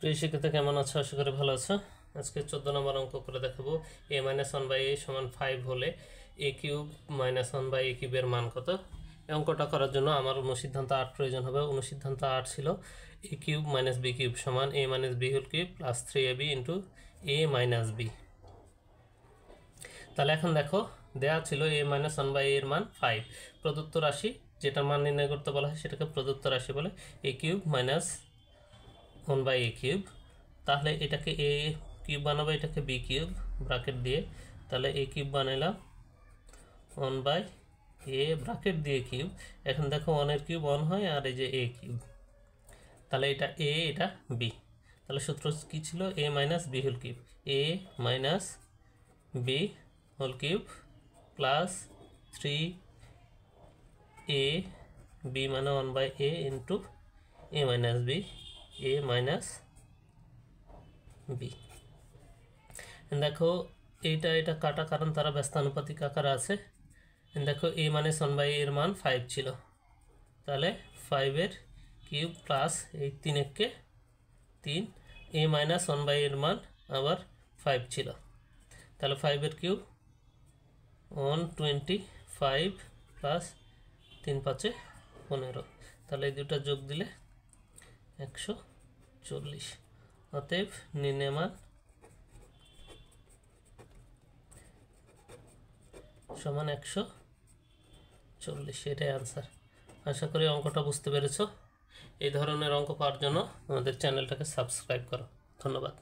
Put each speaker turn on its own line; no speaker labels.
প্রিয় শিক্ষার্থী কেমন আছো? আশা করি ভালো আছো। আজকে 14 নম্বর অঙ্ক করে দেখাবো। a - 1/a সমান 5 হলে a কিউব - 1/a কিউবের মান কত? এই অঙ্কটা করার জন্য আমার অনুসিদ্ধান্ত 8 প্রয়োজন হবে। অনুসিদ্ধান্ত 8 ছিল a কিউব - b কিউব সমান a - b whole cube plus 3ab into a - b। তাহলে এখন দেখো, দেয়া ছিল a - 1/a এর মান 5। প্রদত্ত রাশি যেটার মান নির্ণয় করতে বলা হয় সেটাকে প্রদত্ত রাশি বলে। a কিউব - 1/a কিউব, তাহলে এটাকে a কিউব বানাবো, এটাকে b কিউব ব্র্যাকেট দিয়ে, তাহলে a কিউব বানাইলাম 1/a ব্র্যাকেট দিয়ে কিউব। এখন দেখো 1 এর কিউব 1 হয়, আর এই যে a কিউব, তাহলে এটা a এটা b। তাহলে সূত্র কি ছিল? a - b whole cube, a - b whole cube plus 3ab মানে 1/a into a - b, a - b। দেখো এইটা এটা কাটা, কারণ তারা ব্যস্তানুপাতিক আকারে আছে। দেখো a - 1/a এর মান 5 ছিল, তাহলে 5 এর কিউব প্লাস এই 3 একে 3, a - 1/a এর মান আবার 5 ছিল, তাহলে 5 এর কিউব 125 প্লাস 3 × 5 = 15, তাহলে এই দুটা যোগ দিলে 140। অতএব নির্ণয় মান সমান 140, এটাই আনসার। আশা করি অঙ্কটা বুঝতে পেরেছো। এই ধরনের অঙ্ক পাওয়ার জন্য আমাদের চ্যানেলটাকে সাবস্ক্রাইব করো। ধন্যবাদ।